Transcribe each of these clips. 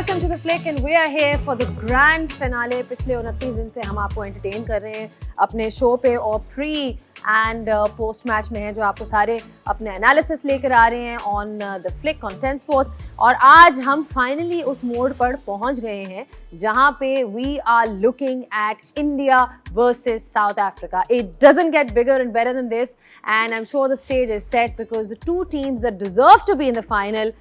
welcome to the Flick and we are here for the grand finale. पिछले 29 दिन से हम आपको एंटरटेन कर रहे हैं अपने शो पे और प्री एंड पोस्ट मैच में हैं जो आपको सारे अपने एनालिसिस लेकर आ रहे हैं on the flick on 10 sports. और आज हम फाइनली उस मोड पर पहुंच गए हैं जहां पे we are looking at India versus South Africa. It doesn't get bigger and better than this and I am sure the stage is set because the two teams that deserve to be in the final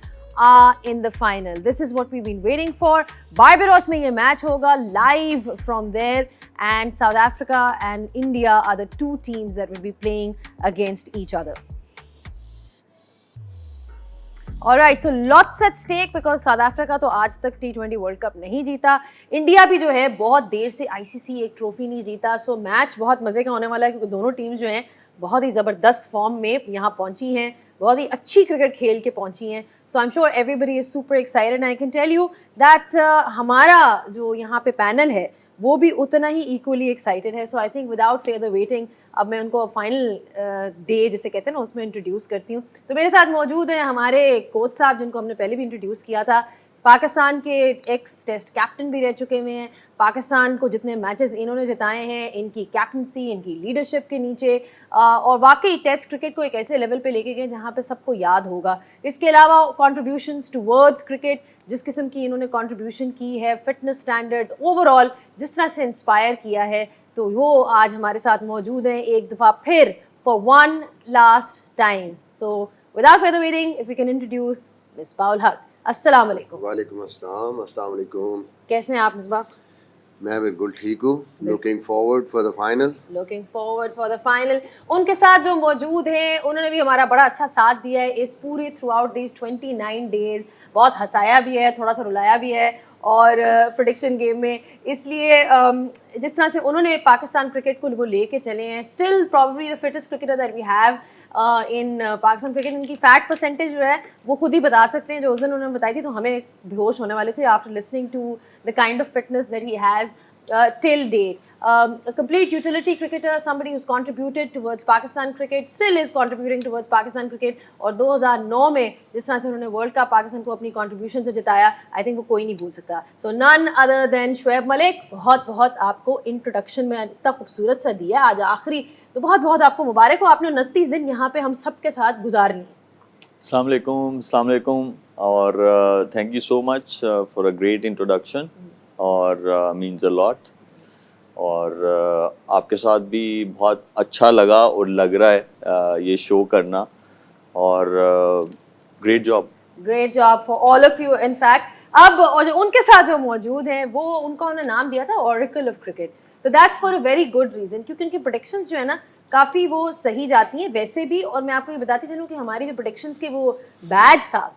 are in the final. This is what we've been waiting for. Barbados में ये match होगा live from there and South Africa and India are the two teams that will be playing against each other. Alright, so lots at stake because South Africa तो आज तक T20 World Cup नहीं जीता. India भी जो है बहुत देर से ICC एक ट्रॉफी नहीं जीता. So मैच बहुत मजे का होने वाला है क्योंकि दोनों टीम्स जो हैं बहुत ही ज़बरदस्त फॉर्म में यहाँ पहुँची हैं, बहुत ही अच्छी क्रिकेट खेल के पहुँची हैं. So I'm sure everybody is super excited and I can tell you that हमारा जो यहाँ पे पैनल है वो भी उतना ही equally excited है. So I think without further waiting अब मैं उनको फाइनल डे जिसे कहते हैं ना उसमें इंट्रोड्यूस करती हूँ. तो मेरे साथ मौजूद हैं हमारे कोच साहब जिनको हमने पहले भी इंट्रोड्यूस किया था, पाकिस्तान के एक्स टेस्ट कैप्टन भी रह चुके हुए हैं. पाकिस्तान को जितने मैचेस इन्होंने जिताए हैं इनकी कैप्टनसी इनकी लीडरशिप के नीचे और वाकई टेस्ट क्रिकेट को एक ऐसे लेवल पे लेके गए जहाँ पे सबको याद होगा. इसके अलावा कॉन्ट्रीब्यूशंस टुवर्ड्स क्रिकेट जिस किस्म की इन्होंने कॉन्ट्रीब्यूशन की है, फिटनेस स्टैंडर्ड्स ओवरऑल जिस तरह से इंस्पायर किया है, तो वो आज हमारे साथ मौजूद हैं एक दफ़ा फिर for one last time. So without further waiting if you can introduce Misbah ul Haq. अस्सलाम वालेकुम. वालेकुम अस्सलाम. अस्सलाम वालेकुम. कैसे हैं आप मिसबाह? मैं बिल्कुल ठीक हूँ. Looking forward for the final. Looking forward for the final. उनके साथ जो मौजूद हैं उन्होंने भी हमारा बड़ा अच्छा साथ दिया है इस पूरे थ्रू आउट दीज 29 डेज. बहुत हंसाया भी है, थोड़ा सा रुलाया भी है और प्रेडिक्शन गेम में. इसलिए जिस तरह से उन्होंने पाकिस्तान क्रिकेट को वो लेके चले हैं, still probably the fittest cricketer that we have in Pakistan cricket. इनकी फैट परसेंटेज जो है वो खुद ही बता सकते हैं. जो उस दिन उन्होंने बताई थी तो हमें बेहोश होने वाले थे after listening to the kind of fitness that he has till date. A complete utility cricketer, somebody who's contributed towards Pakistan cricket, still is contributing towards Pakistan cricket. और 2009 में जिस तरह से उन्होंने वर्ल्ड कप पाकिस्तान को अपनी कंट्रीब्यूशन से जिताया, आई थिंक वो कोई नहीं भूल सकता. So none other than Shoaib Malik. बहुत बहुत आपको इंट्रोडक्शन में इतना खूबसूरत सा दिया आज आखिरी, तो बहुत बहुत आपको मुबारक हो. आपने 29 दिन यहाँ पे हम सब के साथ गुजार लिए. अस्सलाम वालेकुम और thank you so much for a great introduction और मीन्स अ लॉट. और आपके साथ भी बहुत अच्छा लगा और लग रहा है ये शो करना और great job for all of you. In fact अब और जो उनके साथ जो मौजूद हैं वो उनको उन्होंने नाम दिया था ऑरेकल ऑफ क्रिकेट. तो that's for a very good reason क्योंकि उनकी प्रेडिक्शंस जो है ना काफ़ी वो सही जाती हैं वैसे भी. और मैं आपको ये बताती चलूँ कि हमारी जो प्रेडिक्शंस के वो बैज था,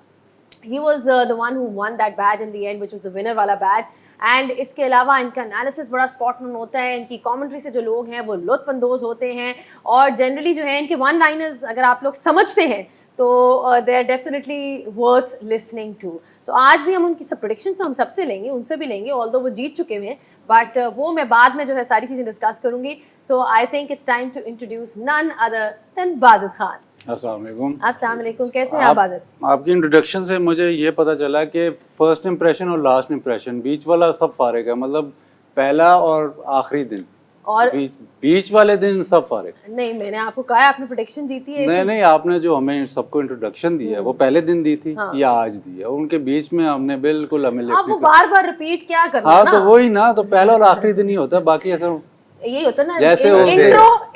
he was the one who won that badge in the end which was the winner वाला बैज. एंड इसके अलावा इनका एनालिसिस बड़ा स्पॉट ऑन होता है. इनकी कमेंट्री से जो लोग हैं वो लुत्फ़अंदोज़ होते हैं और जनरली जो है इनके वन लाइनर्स अगर आप लोग समझते हैं तो they are definitely worth listening to. So आज भी हम उनकी सब प्रेडिक्शंस हम सबसे लेंगे, उनसे भी लेंगे, ऑल्दो वो जीत चुके हैं, बट वो मैं बाद में जो है सारी चीज़ें डिस्कस करूंगी. So I think it's time to introduce none other than Bazid Khan. अस्सलाम वालेकुम. अस्सलाम वालेकुम. कैसे हैं आप बाजिद? आपकी इंट्रोडक्शन से मुझे ये पता चला कि फर्स्ट इंप्रेशन और लास्ट इंप्रेशन बीच वाला सब फारिग है. मतलब पहला और आखिरी दिन और बीच वाले दिन सब फारिग. नहीं, मैंने आपको कहा है आपने प्रेडिक्शन जीती है. नहीं, आपने जो हमें सबको इंट्रोडक्शन दिया है वो पहले दिन दी थी या आज दी है. उनके बीच में हमने बिल्कुल हमें आप वो बार रिपीट क्या करना. हाँ तो वही ना, तो पहला और आखिरी दिन ही होता है. बाकी अगर यही होता ना जैसे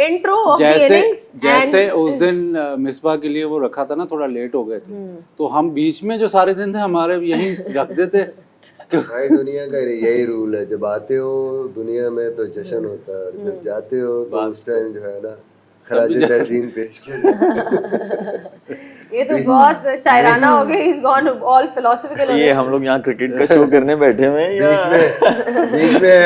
इंट्रो ऑफ द इनिंग्स. जैसे उस दिन मिसबा के लिए वो रखा था ना, थोड़ा लेट हो गए थे तो हम बीच में जो सारे दिन थे हमारे यहीं रख देते. भाई दुनिया का यही रूल है, जब आते हो दुनिया में तो जश्न होता है और जब जाते हो तो उस टाइम जो है ना खराज तहसीन पेश किया. ये तो बहुत शायराना हो गया. He's gone all philosophical. ये हम लोग यहाँ क्रिकेट का शो करने बैठे हुए हैं या बीच में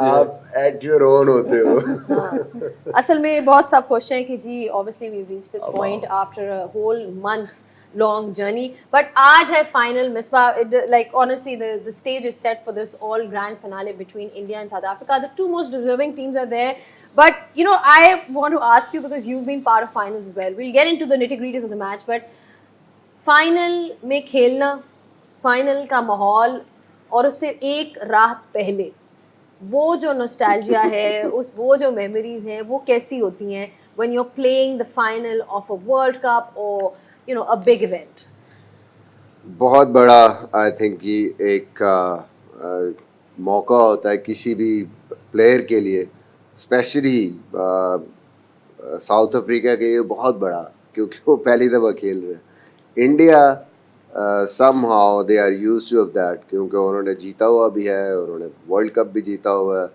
आप एट योर ओन होते हो. असल में बहुत सब खुश हैं कि जी obviously we reach this point after a whole month long journey, but आज है final. Misbah, like honestly the stage is set for this all grand finale between India and South Africa. The two most deserving teams are there, but you know I want to ask you because you've been part of finals as well. We'll get into the nitty-gritties of the match, but final में खेलना, final का माहौल और उससे एक रात पहले वो जो नॉस्टैल्जिया है, वो जो मेमोरीज हैं, वो कैसी होती हैं when you're playing the final of a World Cup or a big event? बहुत बड़ा आई थिंक कि एक मौका होता है किसी भी प्लेयर के लिए, स्पेशली साउथ अफ्रीका के लिए बहुत बड़ा, क्योंकि वो पहली दफ़ा खेल रहे हैं। India somehow they are used to of that, क्योंकि उन्होंने जीता हुआ भी है, उन्होंने वर्ल्ड कप भी जीता हुआ है,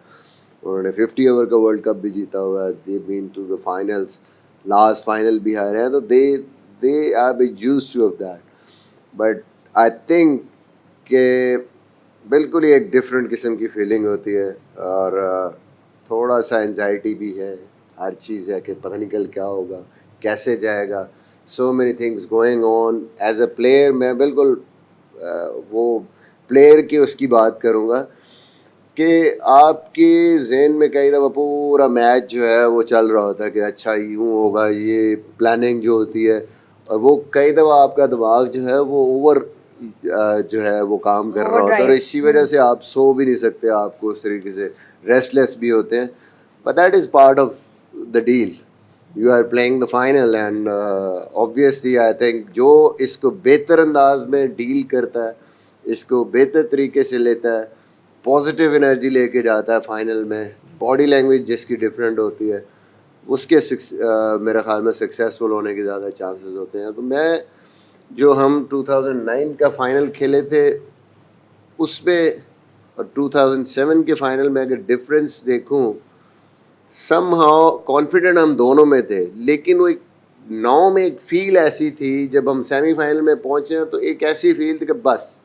उन्होंने 50 ओवर का वर्ल्ड कप भी जीता हुआ है, they been to the finals, last final भी हारे हैं, तो they are be used to of that. But I think कि बिल्कुल ही एक डिफरेंट किस्म की फीलिंग होती है, और थोड़ा सा एंजाइटी भी है, हर चीज़ है कि पता नहीं कल क्या होगा, कैसे जाएगा, so many things going on. As a player मैं बिल्कुल वो प्लेयर की उसकी बात करूँगा कि आपके जहन में कई दफ़ा पूरा मैच जो है वो चल रहा होता है कि अच्छा यूँ होगा, ये प्लानिंग जो होती है, और वो कई दफ़ा आपका दिमाग जो है वो ओवर जो है वो काम कर रहा होता है, और इसी वजह से आप सो भी नहीं सकते, आपको उस तरीके से रेस्टलेस भी होते हैं। But that is part of the deal, you are playing the final, and obviously I think जो इसको बेहतर अंदाज में डील करता है, इसको बेहतर तरीके से लेता है, पॉजिटिव एनर्जी लेके जाता है फाइनल में, बॉडी लैंग्वेज जिसकी डिफरेंट होती है, उसके मेरे ख्याल में सक्सेसफुल होने के ज़्यादा चांसेस होते हैं। तो मैं जो हम 2009 का फ़ाइनल खेले थे उसमें और 2007 के फ़ाइनल में अगर डिफरेंस देखूं, समहाउ कॉन्फिडेंट हम दोनों में थे, लेकिन वो एक 9 में एक फ़ील ऐसी थी, जब हम सेमीफाइनल में पहुंचे हैं तो एक ऐसी फील थी कि बस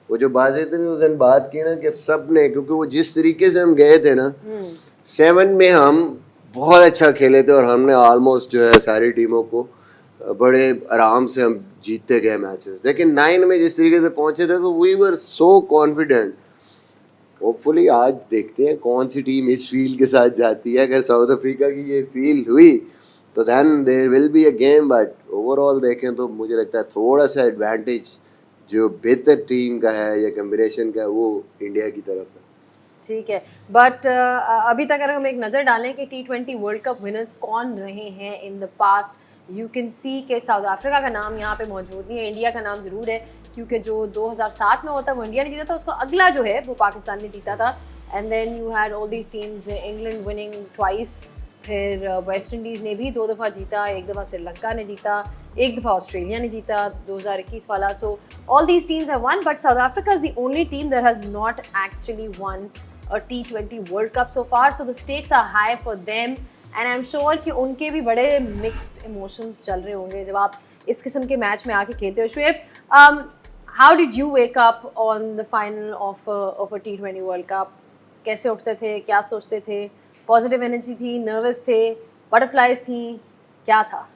वो जो बाज़ेते ने उस दिन बात की ना कि सब ने, क्योंकि वो जिस तरीके से हम गए थे ना, 7 में हम बहुत अच्छा खेले थे और हमने ऑलमोस्ट जो है सारी टीमों को बड़े आराम से हम जीतते गए मैचेस, लेकिन 9 में जिस तरीके से पहुंचे थे तो we were so confident. Hopefully आज देखते हैं कौन सी टीम इस फील के साथ जाती है। अगर साउथ अफ्रीका की ये फील हुई तो then there will be a game, but overall देखें तो मुझे लगता है थोड़ा सा एडवांटेज जो बेहतर टीम का है या कम्बिनेशन का है वो इंडिया की तरफ है। ठीक है, बट अभी तक अगर हम एक नज़र डालें कि T20 वर्ल्ड कप विनर्स कौन रहे हैं in the past, you can see के साउथ अफ्रीका का नाम यहाँ पे मौजूद नहीं है, इंडिया का नाम ज़रूर है, क्योंकि जो 2007 में होता है वो इंडिया ने जीता था, उसका अगला जो है वो पाकिस्तान ने जीता था। And then you had all these teams, England winning twice, फिर वेस्ट इंडीज़ ने भी 2 दफ़ा जीता, एक दफ़ा श्रीलंका ने जीता, एक दफ़ा ऑस्ट्रेलिया ने जीता 2021 वाला। So all these teams have one, but south Africa is the only team that has not actually one a T20 World Cup so far, so the stakes are high for them, and I'm sure कि उनके भी बड़े mixed emotions चल रहे होंगे जब आप इस किस्म के मैच में आके खेलते हो। Shoaib, how did you wake up on the final of a T20 World Cup? कैसे उठते थे, क्या सोचते थे, पॉजिटिव एनर्जी थी, नर्वस थे, बटरफ्लाइज थी, क्या था?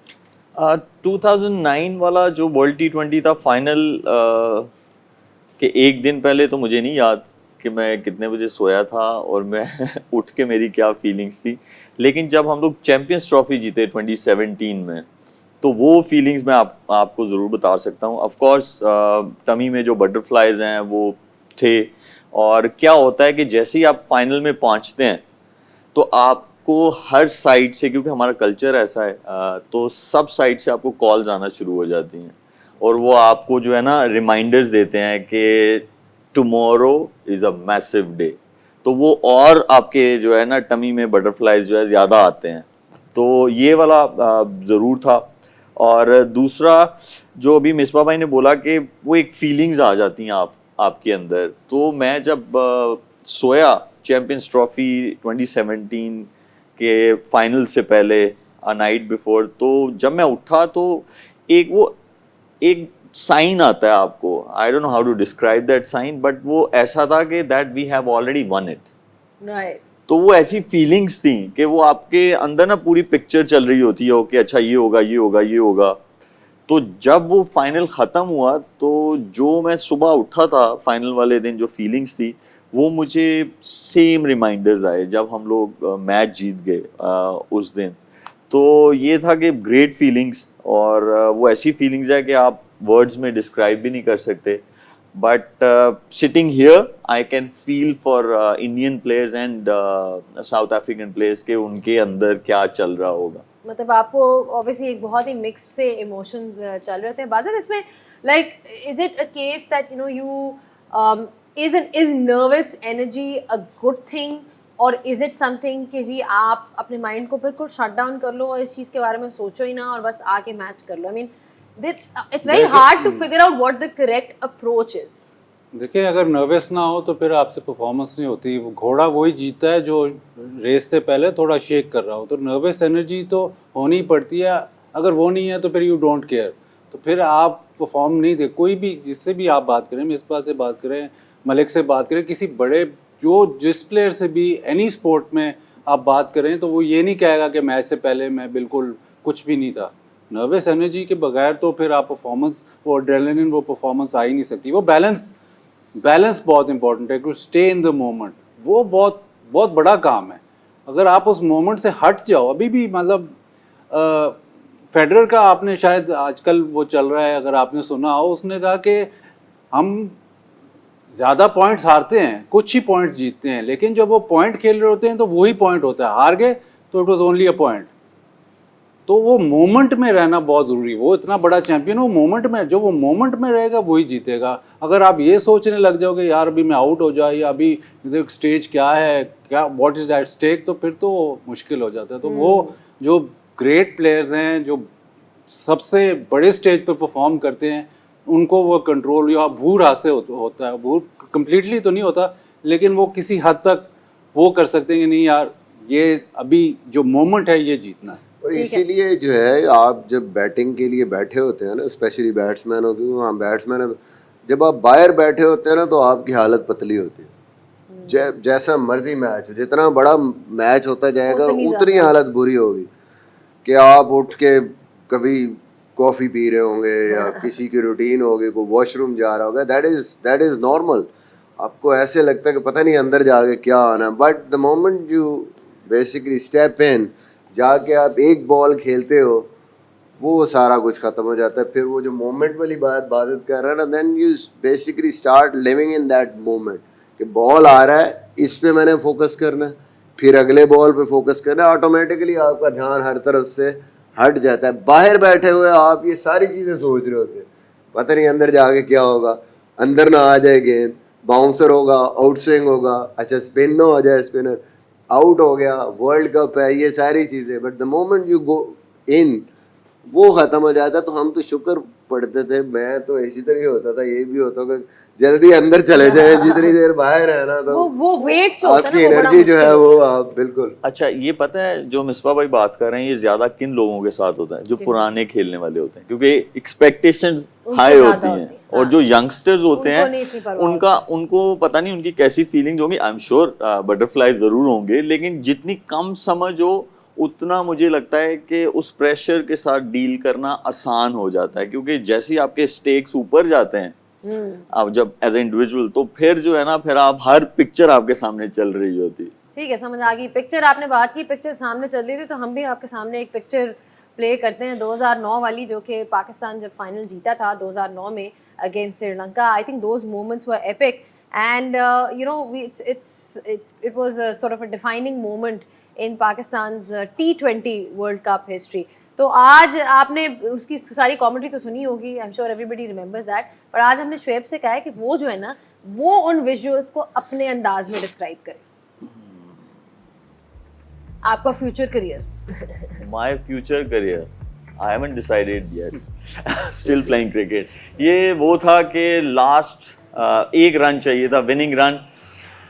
2009 वाला जो वर्ल्ड T20 था फाइनल के एक दिन पहले तो मुझे नहीं याद कि मैं कितने बजे सोया था और मैं उठ के मेरी क्या फीलिंग्स थी, लेकिन जब हम लोग चैम्पियंस ट्रॉफी जीते 2017 में तो वो फीलिंग्स मैं आपको ज़रूर बता सकता हूँ। ऑफ कोर्स टमी में जो बटरफ्लाइज हैं वो थे, और क्या होता है कि जैसे ही आप फाइनल में पहुँचते हैं तो आपको हर साइड से, क्योंकि हमारा कल्चर ऐसा है, तो सब साइड से आपको कॉल्स आना शुरू हो जाती हैं और वो आपको जो है ना रिमाइंडर्स देते हैं कि tomorrow is a massive day, तो वो और आपके जो है ना टमी में बटरफ्लाइज जो है ज़्यादा आते हैं, तो ये वाला ज़रूर था। और दूसरा जो अभी मिसबा भाई ने बोला कि वो एक फीलिंग्स आ जाती हैं आपके अंदर, तो मैं जब सोया चैम्पियंस ट्रॉफी 2017 के फाइनल से पहले अ नाइट बिफोर, तो जब मैं उठा तो एक साइन आता है आपको, I don't know how to describe that sign, but वो ऐसा था कि that we have already won it, right. तो वो ऐसी फीलिंग्स थी कि वो आपके अंदर ना पूरी पिक्चर चल रही होती है कि अच्छा ये होगा ये होगा ये होगा। तो जब वो फाइनल ख़त्म हुआ तो जो मैं सुबह उठा था फाइनल वाले दिन, जो फीलिंग्स थी वो मुझे सेम रिमाइंडर्स आए जब हम लोग मैच जीत गए उस दिन। तो ये था कि ग्रेट फीलिंग्स, और वो ऐसी फीलिंग्स है कि आप वर्ड्स में डिस्क्राइब भी नहीं कर सकते। but sitting here I can feel for Indian players and South African players के उनके अंदर क्या चल रहा होगा. मतलब आपको ऑब्वियसली एक बहुत ही मिक्स्ड से इमोशंस चल रहे थे बाज़ार इसमें. Like is it a case that you know you is nervous energy a good thing और इज इट समथिंग कि जी आप अपने माइंड को बिल्कुल शट डाउन कर लो और इस चीज़ के बारे में सोचो ही ना और बस आके मैच कर लो. I mean it's very hard to figure out what the correct approach is. देखिए, अगर नर्वस ना हो तो फिर आपसे परफॉर्मेंस नहीं होती. वो घोड़ा वही जीतता है जो रेस से पहले थोड़ा शेक कर रहा हो. तो नर्वस एनर्जी तो होनी पड़ती है. अगर वो नहीं है तो फिर यू डोंट केयर, तो फिर आप परफॉर्म नहीं दे. कोई भी जिससे भी आप बात करें, मिसबा से बात करें, मलिक से बात करें, किसी बड़े जो जिस प्लेयर से भी एनी स्पोर्ट में आप बात करें तो वो ये नहीं कहेगा कि मैच से पहले मैं बिल्कुल कुछ भी नहीं था. नर्वस एनर्जी के बगैर तो फिर आप परफॉर्मेंस, वो एड्रेनलिन, वो परफॉर्मेंस आ ही नहीं सकती. वो बैलेंस बहुत इंपॉर्टेंट है. To stay in the moment, वो बहुत बहुत बड़ा काम है. अगर आप उस मोमेंट से हट जाओ, अभी भी मतलब फेडरर का आपने शायद आजकल वो चल रहा है, अगर आपने सुना हो, उसने कहा कि हम ज़्यादा पॉइंट्स हारते हैं, कुछ ही पॉइंट्स जीतते हैं, लेकिन जब वो पॉइंट खेल रहे होते हैं तो वही पॉइंट होता है. हार गए तो it was only a point. तो वो मोमेंट में रहना बहुत ज़रूरी. वो इतना बड़ा चैंपियन, वो मोमेंट में, जो वो मोमेंट में रहेगा वही जीतेगा. अगर आप ये सोचने लग जाओगे यार अभी मैं आउट हो जाए या अभी स्टेज क्या है, क्या व्हाट इज़ एट स्टेक, तो फिर तो मुश्किल हो जाता है. तो वो जो ग्रेट प्लेयर्स हैं, जो सबसे बड़े स्टेज पर परफॉर्म करते हैं, उनको वो कंट्रोल या भूर हाथ से होता है. भूर कम्प्लीटली तो नहीं होता, लेकिन वो किसी हद तक वो कर सकते हैं कि नहीं यार ये अभी जो मोमेंट है ये जीतना है. और इसीलिए जो है आप जब बैटिंग के लिए बैठे होते हैं ना, स्पेशली बैट्समैन हो, क्योंकि वहाँ बैट्समैन है, जब आप बाहर बैठे होते हैं ना तो आपकी हालत पतली होती है. जैसा मर्जी मैच हो, जितना बड़ा मैच होता जाएगा उतनी हालत बुरी होगी कि आप उठ के कभी कॉफ़ी पी रहे होंगे या किसी की रूटीन होगी, कोई वॉशरूम जा रहा होगा. That is normal. आपको ऐसे लगता है कि पता नहीं अंदर जाके क्या आना. But the moment you basically step in, जाके आप एक बॉल खेलते हो, वो सारा कुछ ख़त्म हो जाता है. फिर वो जो मोमेंट वाली बात कर रहा है ना, then you basically start living in that moment कि बॉल आ रहा है, इस पे मैंने फोकस करना है, फिर अगले बॉल पे फोकस करना है. ऑटोमेटिकली आपका ध्यान हर तरफ से हट जाता है. बाहर बैठे हुए आप ये सारी चीज़ें सोच रहे होते हैं, पता नहीं अंदर जाके क्या होगा, अंदर ना आ जाए गेंद, बाउंसर होगा, आउट स्विंग होगा, अच्छा स्पिन ना हो जाए, स्पिनर आउट हो गया, वर्ल्ड कप है, ये सारी चीज़ें. But the moment you go in, वो ख़त्म हो जाता. तो हम तो शुक्र पढ़ते थे, मैं तो इसी तरह होता था, ये भी होता कि जल्दी अंदर चले जाए, जितनी देर बाहर है ना तो वो वेट जो होता है आपकी ना, वो बड़ा एनर्जी जो है मुश्किल वो आप बिल्कुल. अच्छा, ये पता है जो मिसबा भाई बात कर रहे हैं, ये ज्यादा किन लोगों के साथ होता है? जो पुराने खेलने वाले होते हैं, क्योंकि एक्सपेक्टेशंस हाई होती हैं. और जो यंगस्टर्स होते हैं उनको पता नहीं उनकी कैसी फीलिंग्स होंगी. आई एम श्योर बटरफ्लाईज जरूर होंगे, लेकिन जितनी कम समझ हो उतना मुझे लगता है कि उस प्रेशर के साथ डील करना आसान हो जाता है. क्योंकि जैसे ही आपके स्टेक्स ऊपर जाते हैं आप जब एज ए इंडिविजुअल, तो फिर जो है ना, फिर आप हर पिक्चर आपके सामने चल रही होती है. ठीक है, समझ आ गई. पिक्चर आपने बात की, पिक्चर सामने चल रही थी, तो हम भी आपके सामने एक पिक्चर प्ले करते हैं 2009 वाली, जो कि पाकिस्तान जब फाइनल जीता था 2009 में against Sri Lanka. I think those moments were epic and you know it was a sort of a defining moment in Pakistan's T20 World Cup history. तो आज आपने उसकी सारी कमेंट्री तो सुनी होगी, आई am sure everybody remembers that. पर आज हमने शुएब से कहा है कि वो जो है ना, वो उन विजुअल्स को अपने अंदाज में डिस्क्राइब करे. आपका future career. My future career I haven't decided yet, still playing cricket. ये वो था कि लास्ट एक रन चाहिए था, विनिंग रन.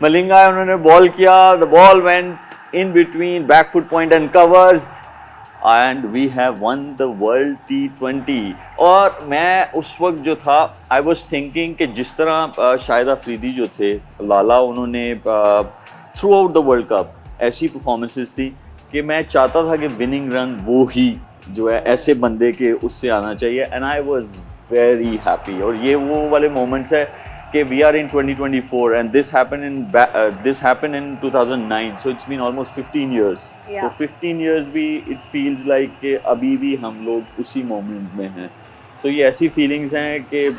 मलिंगा उन्होंने बॉल किया, the ball went in between back foot point and covers and we have won the world T20. और मैं उस वक्त जो था, आई वॉज थिंकिंग कि जिस तरह शाहिद अफरीदी जो थे, लाला, उन्होंने through out the world cup ऐसी परफॉर्मेंसेस थी कि मैं चाहता था कि विनिंग रन वो ही जो है ऐसे बंदे के उससे आना चाहिए. And I was very happy. और ये वो वाले मोमेंट्स है कि we are in 2024 and this happened in 2009, so it's been almost 15 years. So 15 years भी it feels like कि अभी भी हम लोग उसी मोमेंट में हैं. तो ये ऐसी फीलिंग्स हैं कि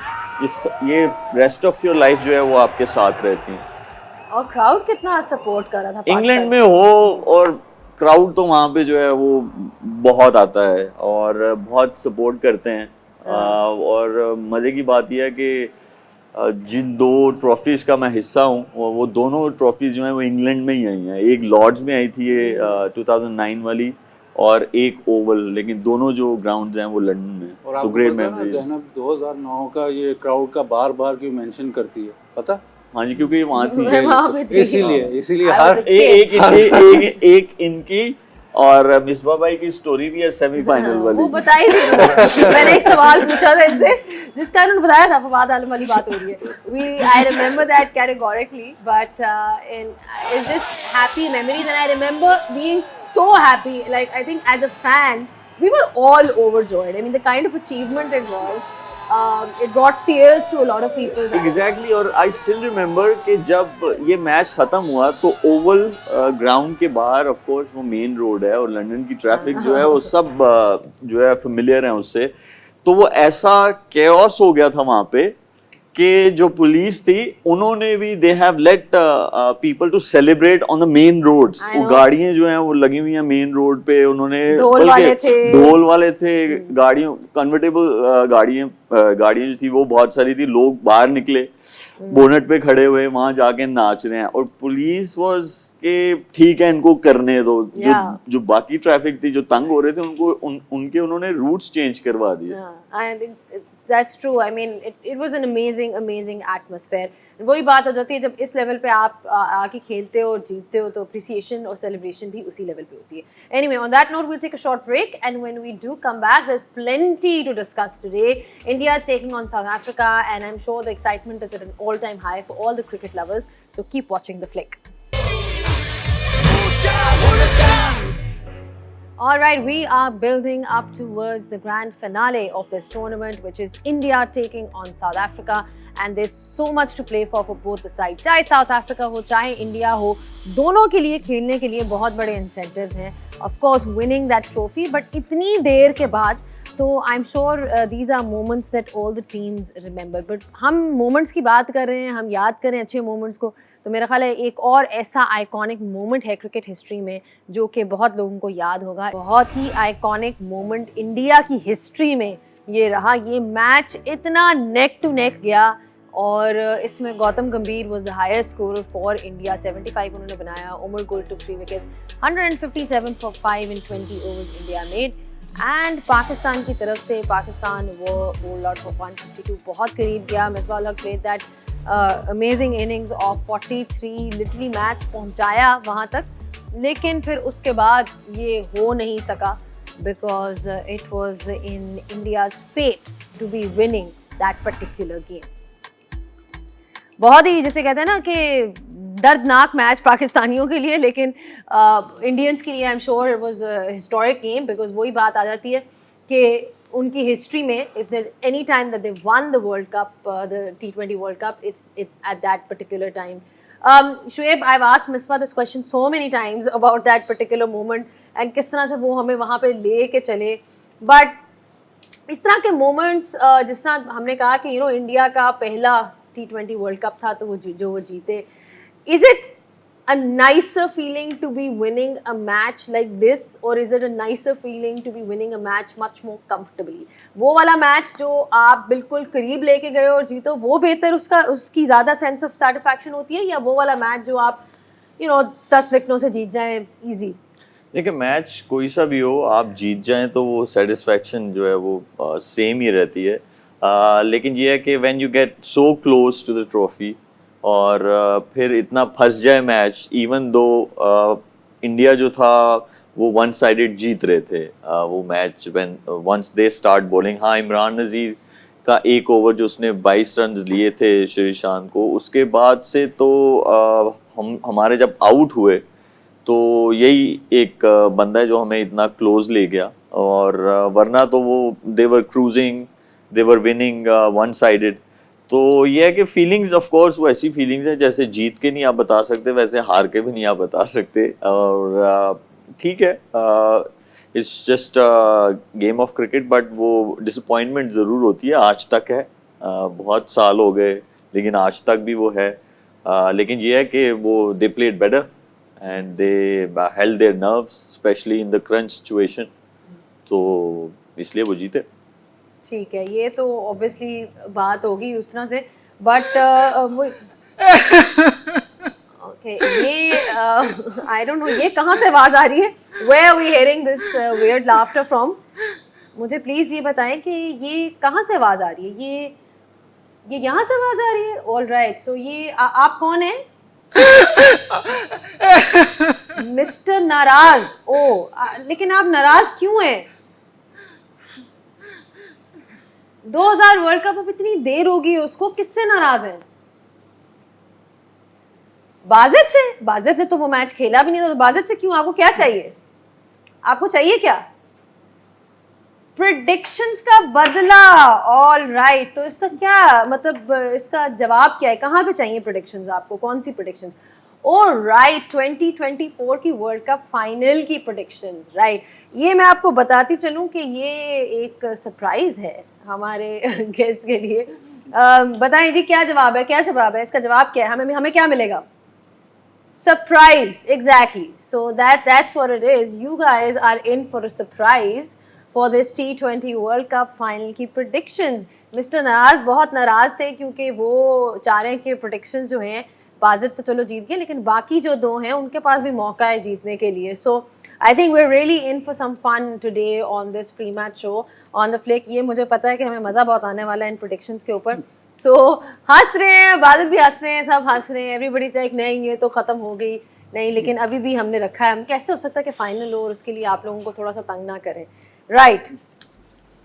ये रेस्ट ऑफ योर लाइफ जो है वो आपके साथ रहती हैं। और क्राउड कितना सपोर्ट कर रहा था इंग्लैंड में हो और क्राउड तो वहाँ पे जो है वो बहुत आता है और बहुत सपोर्ट करते हैं। और मज़े की बात यह है कि जिन 2 ट्रॉफीज़ का मैं हिस्सा हूँ वो दोनों ट्रॉफीज़ जो हैं वो इंग्लैंड में ही आई हैं। एक लॉर्ड्स में आई थी ये 2009 वाली और एक ओवल, लेकिन दोनों जो ग्राउंड्स हैं वो लंदन में। और सो आपको ग्रेट पता ना मेमोरीज। ज़ैनब 2009 का ये क्राउड का बार बार क्यों मेंशन करती है पता? हाँ जी, क्योंकि वहाँ थी मैं वहाँ पे थी। इसीलिए I हर was a एक इनकी और मिसबा भाई की स्टोरी भी है सेमीफाइनल वाली। वो बता ही नहीं। मैंने एक सवाल पूछा था इनसे जिसका इन्होंने बताया था फवाद आलम वाली बात हो रही है। I remember that categorically, but it's just happy memories, and I remember being so happy. Like I think as a fan, we were all overjoyed. I mean, the kind of achievement it was. It brought tears to a lot of people's eyes. Exactly और I still remember कि जब ये match खत्म हुआ तो Oval ground के बाहर of course वो मेन रोड है और लंदन की ट्रैफिक जो है वो सब जो है फेमिलियर हैं उससे, तो वो ऐसा केओस हो गया था वहाँ पे कि जो पुलिस थी उन्होंने भी they have let people to celebrate on the main roads. I वो know. गाड़ियां जो हैं वो लगी हुई हैं मेन रोड पे, उन्होंने ढोल बल्कि वाले थे। ढोल वाले थे, गाड़ियों कन्वर्टेबल गाड़ियां जो थी वो बहुत सारी थी, लोग बाहर निकले बोनट पे खड़े हुए वहां जाके नाच रहे हैं और पुलिस वाज के ठीक है इनको करने दो। Yeah. जो बाकी ट्रैफिक थी जो तंग हो रहे थे उनको उनके उन्होंने रूट्स चेंज करवा दिए। Yeah, and that's true. I mean, it was an amazing atmosphere. वही बात हो जाती है जब इस लेवल पे आप आके खेलते हो और जीतते हो तो appreciation और celebration भी उसी लेवल पे होती है। Anyway, on that note, we'll take a short break, and when we do come back, there's plenty to discuss today. India is taking on South Africa, and I'm sure the excitement is at an all-time high for all the cricket lovers. So keep watching the flick. All right, we are building up towards the grand finale of this tournament, which is India taking on South Africa, and there's so much to play for both the sides. चाहे South Africa हो, चाहे India हो, दोनों के लिए खेलने के लिए बहुत बड़े incentives हैं. Of course, winning that trophy, but इतनी देर के बाद तो I'm sure these are moments that all the teams remember. But हम moments की बात कर रहे हैं, हम याद करें अच्छे moments को, तो मेरा ख्याल है एक और ऐसा आइकॉनिक मोमेंट है क्रिकेट हिस्ट्री में जो कि बहुत लोगों को याद होगा। बहुत ही आइकॉनिक मोमेंट इंडिया की हिस्ट्री में ये रहा। ये मैच इतना नेक टू नेक गया और इसमें गौतम गंभीर was the highest scorer for India, 75 उन्होंने बनाया। उमर गुल टुक 3 wickets, 157 for 5 in 20 overs India made. And Pakistan की तरफ से पाकिस्तान वो बोल्ड आउट फॉर 152, बहुत करीब गया। मिसबाह उल हक played that amazing innings of 43, literally match पहुंचाया वहाँ तक, लेकिन फिर उसके बाद ये हो नहीं सका because it was in India's fate to be winning that particular game. बहुत ही जैसे कहते हैं ना कि दर्दनाक मैच पाकिस्तानियों के लिए, लेकिन इंडियंस के लिए I am sure it was a historic game because वही बात आ जाती है कि उनकी हिस्ट्री में if there any time that they won the world cup, the T20 world cup, it's at that particular time. Shoaib, I've asked Misbah this question so many times about that particular moment and किस तरह से वो हमें वहाँ पे ले के चले, but इस तरह के moments जिस तरह हमने कहा कि इंडिया का पहला T20 वर्ल्ड कप था तो वो जीते. Is it a nicer feeling to be winning a match like this, or is it a nicer feeling to be winning a match much more comfortably? वो वाला मैच जो आप बिल्कुल करीब लेके गए और जीतो वो बेहतर, उसकी ज़्यादा सेंस ऑफ सेटिस्फैक्शन होती है, या वो वाला मैच जो आप 10 विकेटों से जीत जाएं इजी? देखिए, मैच कोई सा भी हो, आप जीत जाएं तो वो सेटिस्फैक्शन जो है वो सेम ही रहती है. लेकिन ये है कि when you get so close to the trophy और फिर इतना फंस जाए मैच, इवन दो इंडिया जो था वो वन साइडेड जीत रहे थे वो match, when once they start bowling. हाँ, इमरान नज़ीर का एक ओवर जो उसने 22 रन लिए थे श्रीशांत को, उसके बाद से तो हमारे जब आउट हुए तो यही एक बंदा है जो हमें इतना क्लोज ले गया, और वरना तो वो दे वर क्रूजिंग, दे वर विनिंग वन साइडेड. तो ये है कि फीलिंग्स ऑफ कोर्स वो ऐसी फीलिंग्स हैं जैसे जीत के नहीं आप बता सकते, वैसे हार के भी नहीं आप बता सकते. और ठीक है, it's just game of cricket, but वो डिसअपॉइंटमेंट ज़रूर होती है, आज तक है. बहुत साल हो गए लेकिन आज तक भी वो है। लेकिन ये है कि वो they played better and they held there nerves specially in the crunch situation, तो इसलिए वो जीते। ठीक है, ये तो ऑब्वियसली बात होगी उस तरह से, बट ओके, ये आई डोंट नो ये कहाँ से आवाज आ रही है, where are we hearing this weird laughter from? मुझे प्लीज ये बताएं कि ये कहाँ से आवाज आ रही है, ये यहाँ से आवाज आ रही है? ऑल राइट, सो ये आप कौन है? मिस्टर नाराज। ओ लेकिन आप नाराज क्यों हैं? 2000 वर्ल्ड कप अब इतनी देर होगी उसको, किससे नाराज हैं? बाजिद से? बाजिद ने तो वो मैच खेला भी नहीं था, तो बाजिद से क्यों? आपको क्या चाहिए? आपको चाहिए क्या? प्रेडिक्शंस का बदला। ऑल राइट, तो इसका क्या मतलब, इसका जवाब क्या है? कहाँ पे चाहिए प्रेडिक्शंस आपको? कौन सी प्रेडिक्शंस? ऑल राइट, 2024 की वर्ल्ड कप फाइनल की प्रेडिक्शंस। राइट, ये मैं आपको बताती चलूँ कि ये एक सरप्राइज है हमारे गेस्ट के लिए। बताएं जी, क्या जवाब है? क्या जवाब है? इसका जवाब क्या है? हमें क्या मिलेगा? Surprise, exactly. So that's what it is. You guys are in for a surprise for this T20 World Cup final की predictions. मिस्टर नाराज बहुत नाराज थे क्योंकि वो चाह रहे हैं कि predictions जो हैं, बाजिद तो चलो जीत गए लेकिन बाकी जो दो हैं उनके पास भी मौका है जीतने के लिए. So I think we're really in for some fun today on this pre-match show on the flick. ये मुझे पता है कि हमें मज़ा बहुत आने वाला है इन predictions के ऊपर. सो हंस रहे हैं, बादल भी हंस रहे हैं, सब हंस रहे हैं, एवरीबडी से नहीं ये तो ख़त्म हो गई नहीं, लेकिन अभी भी हमने रखा है. हम कैसे हो सकता है कि फाइनल हो और उसके लिए आप लोगों को थोड़ा सा तंग ना करें. राइट,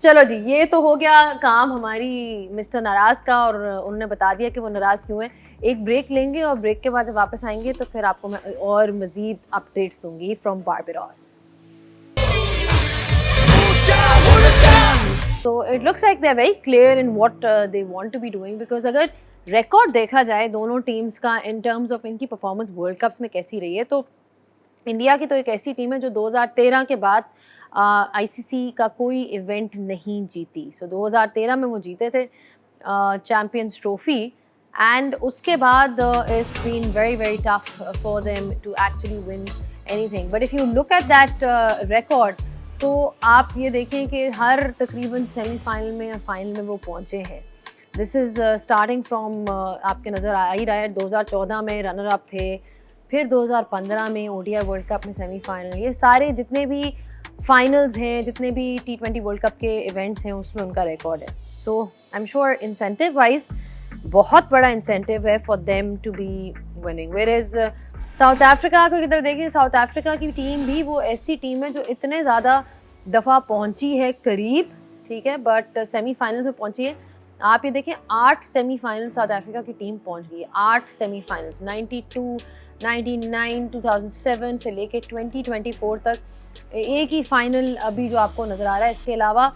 चलो जी, ये तो हो गया काम हमारी मिस्टर नाराज़ का, और उन्होंने बता दिया कि वो नाराज़ क्यों है. एक ब्रेक लेंगे और ब्रेक के बाद जब वापस आएंगे तो फिर आपको मैं और मज़ीद अपडेट्स दूंगी from Barbados. So it looks like they're very clear in what they want to be doing, because अगर रिकॉर्ड देखा जाए दोनों टीम्स का इन टर्म्स ऑफ इनकी परफॉर्मेंस वर्ल्ड कप्स में कैसी रही है, तो इंडिया की तो एक ऐसी टीम है जो 2013 के बाद आईसीसी का कोई इवेंट नहीं जीती. सो 2013 में वो जीते थे चैम्पियंस ट्रॉफी, एंड उसके बाद it's been very very tough for them to actually win anything. But if you look at that record, तो आप ये देखें कि हर तकरीबन सेमीफाइनल में या फाइनल में वो पहुँचे हैं. दिस इज़ स्टार्टिंग फ्रॉम, आपके नज़र आ ही रहा है, 2014 में रनर अप थे, फिर 2015 में ओडीआई वर्ल्ड कप में सेमीफाइनल. ये सारे जितने भी फाइनल्स हैं, जितने भी T20 वर्ल्ड कप के इवेंट्स हैं, उसमें उनका रिकॉर्ड है. So I am sure incentive wise बहुत बड़ा इंसेंटिव है for them to be winning. Where is South Africa को इधर देखिए, साउथ अफ्रीका की टीम भी वो ऐसी टीम है जो इतने ज़्यादा दफ़ा पहुंची है करीब, ठीक है, बट सेमीफाइनल्स में पहुंची है. आप ये देखें, 8 सेमीफाइनल साउथ अफ्रीका की टीम पहुंच गई है. 8 सेमीफाइनल्स, 92, 99, 2007 से लेके 2024 तक. एक ही फाइनल अभी जो आपको नज़र आ रहा है, इसके अलावा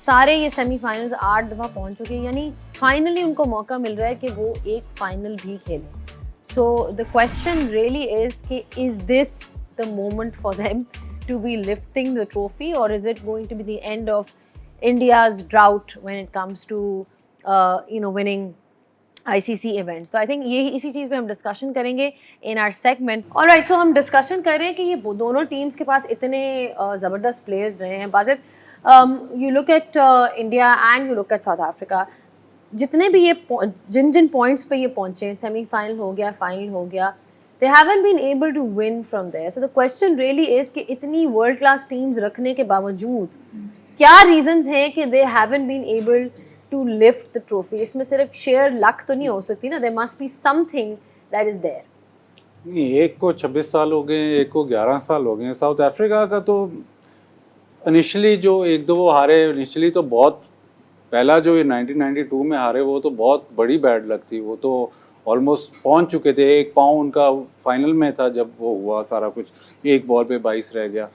सारे ये सेमीफाइनल्स 8 दफ़ा पहुंच चुके हैं. यानी फाइनली उनको मौका मिल रहा है कि वो एक फाइनल भी खेलें. So the question really is कि is this the moment for them to be lifting the trophy, or is it going to be the end of India's drought when it comes to winning ICC events? So I think ये इसी चीज़ पे हम discussion करेंगे in our segment. All right, so हम discussion कर रहे हैं कि ये दोनों टीम्स के पास इतने ज़बरदस्त प्लेयर्स रहे हैं. Wajid, you look at India and you look at South Africa. जितने भी ये जिन पॉइंट्स पे ये पहुंचे, सेमीफाइनल हो गया, फाइनल हो गया, they haven't been able to win from there. So the question really is कि इतनी वर्ल्ड क्लास टीम्स रखने के बावजूद क्या रीजंस हैं कि they haven't been able to lift the trophy? इसमें सिर्फ शेयर लक तो नहीं हो सकती ना, there must be something that is there. नहीं, एक को 26 साल हो गए, एक को 11 साल हो गए. साउथ अफ्रीका का तो इनिशियली जो एक दो वो हारे, इनिशियली तो बहुत, पहला जो ये 1992 में हारे वो तो बहुत बड़ी बैड लक थी. वो तो ऑलमोस्ट पहुंच चुके थे, एक पाँव उनका फाइनल में था जब वो हुआ सारा कुछ, एक बॉल पे 22 रह गया.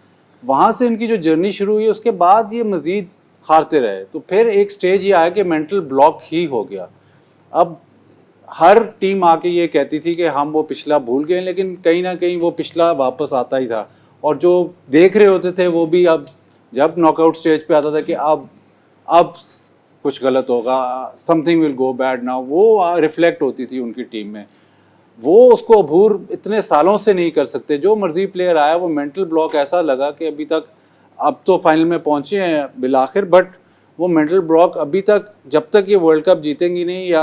वहाँ से इनकी जो जर्नी शुरू हुई, उसके बाद ये मज़ीद हारते रहे. तो फिर एक स्टेज ये आया कि मेंटल ब्लॉक ही हो गया. अब हर टीम आके ये कहती थी कि हम वो पिछला भूल गए, लेकिन कहीं ना कहीं वो पिछला वापस आता ही था. और जो देख रहे होते थे वो भी अब जब नॉकआउट स्टेज पे आता था कि अब कुछ गलत होगा, something will go bad now, वो रिफ्लेक्ट होती थी उनकी टीम में। वो उसको अबूर इतने सालों से नहीं कर सकते। जो मर्जी प्लेयर आया, वो मेंटल ब्लॉक ऐसा लगा कि अभी तक, अब तो फाइनल में पहुंचे हैं बिलाखिर, बट वो मेंटल ब्लॉक अभी तक, जब तक ये वर्ल्ड कप जीतेंगी नहीं या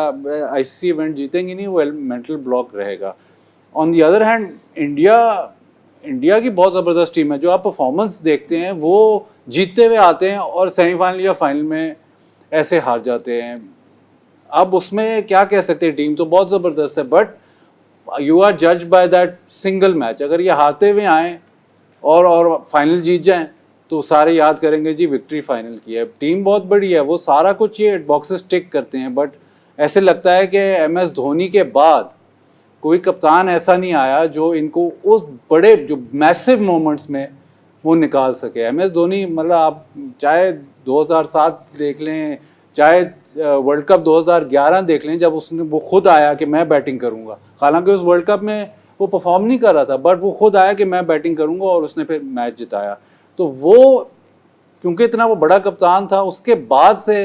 आईसीसी इवेंट जीतेंगी नहीं, वो मेंटल ब्लॉक रहेगा। On the other hand India की बहुत ज़बरदस्त टीम है। जो आप परफॉर्मेंस देखते हैं वो जीतते हुए आते हैं और सेमीफाइनल या फाइनल में ऐसे हार जाते हैं। अब उसमें क्या कह सकते हैं, टीम तो बहुत ज़बरदस्त है, बट यू आर जज बाय दैट सिंगल मैच। अगर ये हारते हुए आएँ और फाइनल जीत जाएं तो सारे याद करेंगे जी विक्ट्री फाइनल की है। टीम बहुत बड़ी है, वो सारा कुछ ये बॉक्सेस टिक करते हैं, बट ऐसे लगता है कि MS धोनी के बाद कोई कप्तान ऐसा नहीं आया जो इनको उस बड़े जो मैसिव मोमेंट्स में वो निकाल सके। MS धोनी, मतलब आप चाहे 2007 देख लें, चाहे वर्ल्ड कप 2011 देख लें, जब उसने वो खुद आया कि मैं बैटिंग करूंगा, हालांकि उस वर्ल्ड कप में वो परफॉर्म नहीं कर रहा था, बट वो खुद आया कि मैं बैटिंग करूंगा और उसने फिर मैच जिताया। तो वो क्योंकि इतना वो बड़ा कप्तान था, उसके बाद से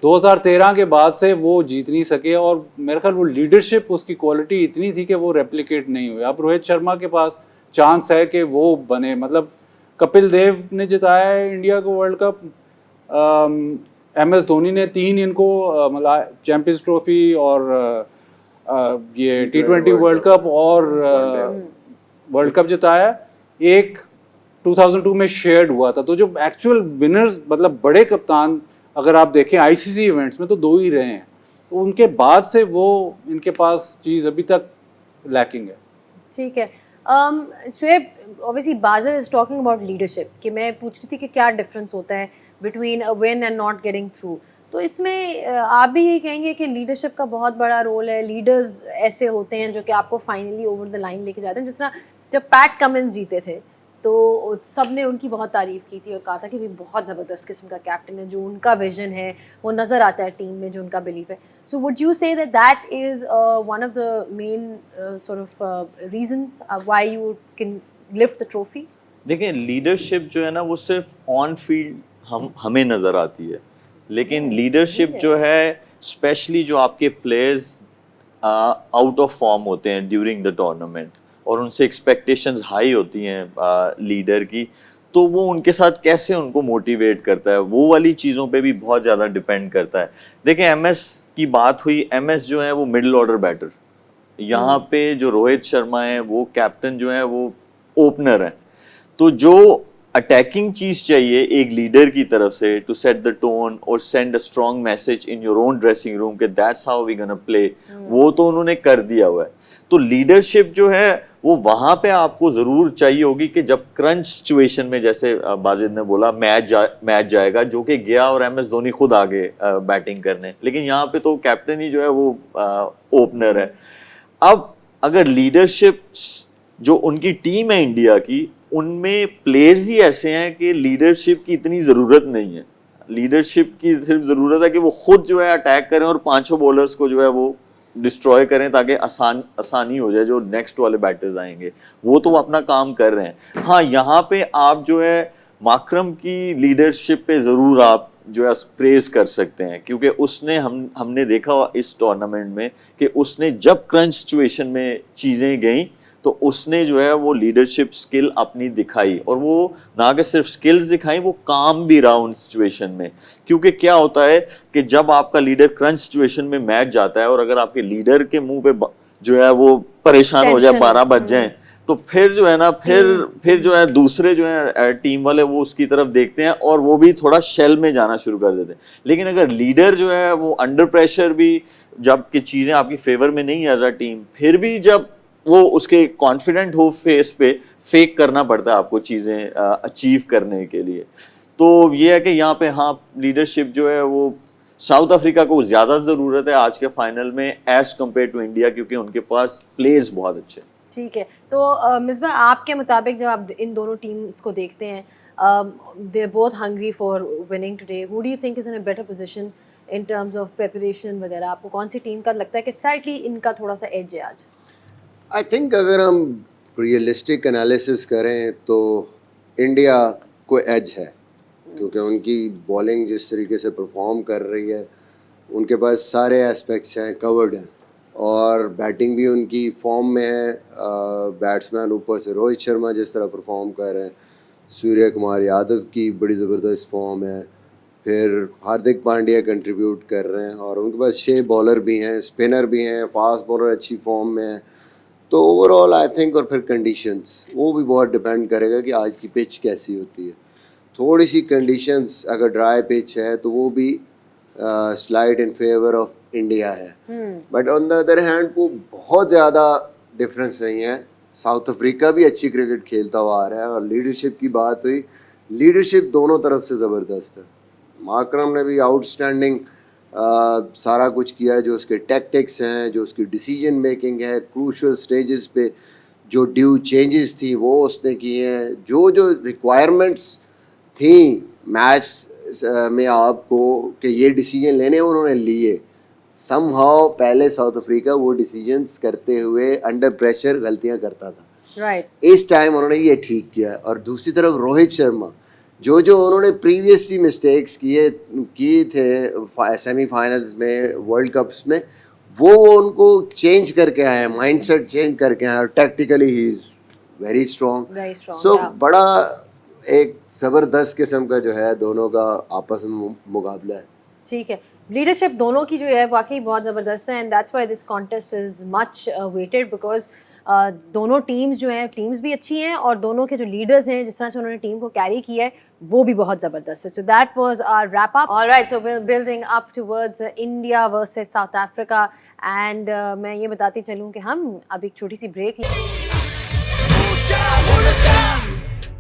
2013 के बाद से वो जीत नहीं सके, और मेरे ख्याल वो लीडरशिप, उसकी क्वालिटी इतनी थी कि वो रेप्लिकेट नहीं हुई। अब रोहित शर्मा के पास चांस है कि वो बने, मतलब कपिल देव ने जिताया है इंडिया को वर्ल्ड कप, MS धोनी ने 3 इनको मतलब चैंपियंस ट्रॉफी और ये T20 वर्ल्ड कप और वर्ल्ड कप जिताया। एक 2002 में शेयर्ड हुआ था। तो जो एक्चुअल विनर्स, मतलब बड़े कप्तान अगर आप देखें आईसीसी इवेंट्स में, तो 2 ही रहे हैं। तो उनके बाद से वो, इनके पास चीज़ अभी तक लैकिंग है। ठीक है। Shoaib, obviously Bazid is talking about leadership, कि मैं पूछ रही थी कि क्या डिफरेंस होता है between a win and not getting through. तो इसमें आप भी यही कहेंगे कि लीडरशिप का बहुत बड़ा रोल है। लीडर्स ऐसे होते हैं जो कि आपको फाइनली ओवर द लाइन लेके जाते हैं। जिस तरह जब पैट कमिंस जीते थे तो सब ने उनकी बहुत तारीफ़ की थी और कहा था कि भी बहुत ज़बरदस्त किस्म का कैप्टन है, जो उनका विजन है वो नज़र आता है टीम में, जो उनका बिलीफ है। So would you say that is one of the main sort of reasons why you can lift the trophy? देखिए, लीडरशिप जो है ना, वो सिर्फ ऑन फील्ड हमें नज़र आती है, लेकिन लीडरशिप जो है, स्पेशली जो आपके प्लेयर्स आउट ऑफ फॉर्म होते हैं ड्यूरिंग द टूर्नामेंट और उनसे एक्सपेक्टेशंस हाई होती हैं लीडर की, तो वो उनके साथ कैसे उनको मोटिवेट करता है, वो वाली चीज़ों पे भी बहुत ज़्यादा डिपेंड करता है। देखिए, MS की बात हुई, MS जो है वो मिडिल ऑर्डर बैटर, यहाँ पे जो रोहित शर्मा है वो कैप्टन जो है वो ओपनर है। तो जो अटैकिंग चीज चाहिए एक लीडर की तरफ से, टू सेट द टोन और send a strong message in your own dressing room कि that's how we gonna play, वो तो उन्होंने कर दिया हुआ है। तो लीडरशिप जो है वो वहां पे आपको जरूर चाहिए होगी कि जब क्रंच सिचुएशन में, जैसे बाजिद ने बोला मैच जाएगा, जो कि गया और MS धोनी खुद आगे बैटिंग करने, लेकिन यहाँ पे तो कैप्टन ही जो है वो ओपनर है। अब अगर लीडरशिप जो उनकी टीम है इंडिया की, उनमें प्लेयर्स ही ऐसे हैं कि लीडरशिप की इतनी ज़रूरत नहीं है। लीडरशिप की सिर्फ ज़रूरत है कि वो खुद जो है अटैक करें और 5 बॉलर्स को जो है वो डिस्ट्रॉय करें, ताकि आसानी हो जाए जो नेक्स्ट वाले बैटर्स आएंगे। वो तो अपना काम कर रहे हैं। हाँ, यहाँ पे आप जो है माकरम की लीडरशिप पे ज़रूर आप जो है प्रेज कर सकते हैं, क्योंकि उसने हमने देखा इस टूर्नामेंट में कि उसने जब क्रंच सिचुएशन में चीज़ें गई तो उसने जो है वो लीडरशिप स्किल अपनी दिखाई, और वो ना कि सिर्फ स्किल्स दिखाई, वो काम भी रहा उन सिचुएशन में। क्योंकि क्या होता है कि जब आपका लीडर क्रंच सिचुएशन में मैच जाता है और अगर आपके लीडर के मुंह पे जो है वो परेशान हो जाए, 12 बज जाए, तो फिर जो है ना, फिर जो है दूसरे जो है टीम वाले वो उसकी तरफ देखते हैं और वो भी थोड़ा शेल में जाना शुरू कर देते हैं। लेकिन अगर लीडर जो है वो अंडर प्रेशर भी, जब कि चीज़ें आपकी फेवर में नहीं आ रहा टीम, फिर भी जब वो उसके कॉन्फिडेंट हो फेस पे, फेक करना पड़ता है आपको चीज़ें अचीव करने के लिए। तो ये है कि यहाँ पे हाँ, लीडरशिप जो है वो साउथ अफ्रीका को ज़्यादा ज़रूरत है आज के फाइनल में एज कम्पेयर टू इंडिया, क्योंकि उनके पास प्लेयर्स बहुत अच्छे हैं। ठीक है। तो मिसबा, आपके मुताबिक जब आप इन दोनों टीम्स को देखते हैं, they are both hungry for winning today, who do you think is in a better position in terms of preparation वगैरह? आपको कौन सी टीम का लगता है कि स्लाइटली इनका थोड़ा सा एज है आज? आई थिंक अगर हम रियलिस्टिक एनालिसिस करें तो इंडिया को एज है, क्योंकि उनकी बॉलिंग जिस तरीके से परफॉर्म कर रही है, उनके पास सारे एस्पेक्ट्स हैं, कवर्ड हैं, और बैटिंग भी उनकी फॉर्म में है। बैट्समैन ऊपर से रोहित शर्मा जिस तरह परफॉर्म कर रहे हैं, सूर्य कुमार यादव की बड़ी ज़बरदस्त फॉर्म है, फिर हार्दिक पांड्या कंट्रीब्यूट कर रहे हैं, और उनके पास 6 बॉलर भी हैं, स्पिनर भी हैं, फास्ट बॉलर अच्छी फॉर्म में है। तो ओवरऑल आई थिंक, और फिर कंडीशंस वो भी बहुत डिपेंड करेगा कि आज की पिच कैसी होती है। थोड़ी सी कंडीशंस अगर ड्राई पिच है तो वो भी slide in favour of India है, but on the other hand वो बहुत ज़्यादा डिफरेंस नहीं है। साउथ अफ्रीका भी अच्छी क्रिकेट खेलता हुआ आ रहा है, और लीडरशिप की बात हुई, लीडरशिप दोनों तरफ से ज़बरदस्त है। माकरम ने भी आउटस्टैंडिंग सारा कुछ किया है, जो उसके टैक्टिक्स हैं, जो उसकी डिसीजन मेकिंग है, क्रूशल स्टेजेस पे जो ड्यू चेंजेस थी वो उसने किए हैं, जो रिक्वायरमेंट्स थी मैच में आपको कि ये डिसीजन लेने उन्होंने लिए। समहाउ पहले साउथ अफ्रीका वो डिसीजंस करते हुए अंडर प्रेशर गलतियां करता था, राइट। इस टाइम उन्होंने ये ठीक किया। और दूसरी तरफ रोहित शर्मा, जो उन्होंने प्रीवियसली मिस्टेक्स किए थे सेमीफाइनल्स में, वर्ल्ड कप्स में, वो उनको चेंज करके आए हैं, माइंडसेट चेंज करके आए हैं, और tactically he is very strong. So बड़ा एक ज़बरदस्त किस्म का जो है दोनों का आपस में मुकाबला है। ठीक है, लीडरशिप दोनों की जो है वाकई बहुत ज़बरदस्त है, and that's why this contest is much weighted, because दोनों टीम्स जो हैं, टीम्स भी अच्छी हैं, और दोनों के जो लीडर्स हैं, जिस तरह से उन्होंने टीम को कैरी किया है, वो भी बहुत ज़बरदस्त है। So that was our wrap up. Alright, so building up towards India versus South Africa, and मैं ये बताती चलूँ कि हम अब एक छोटी सी ब्रेक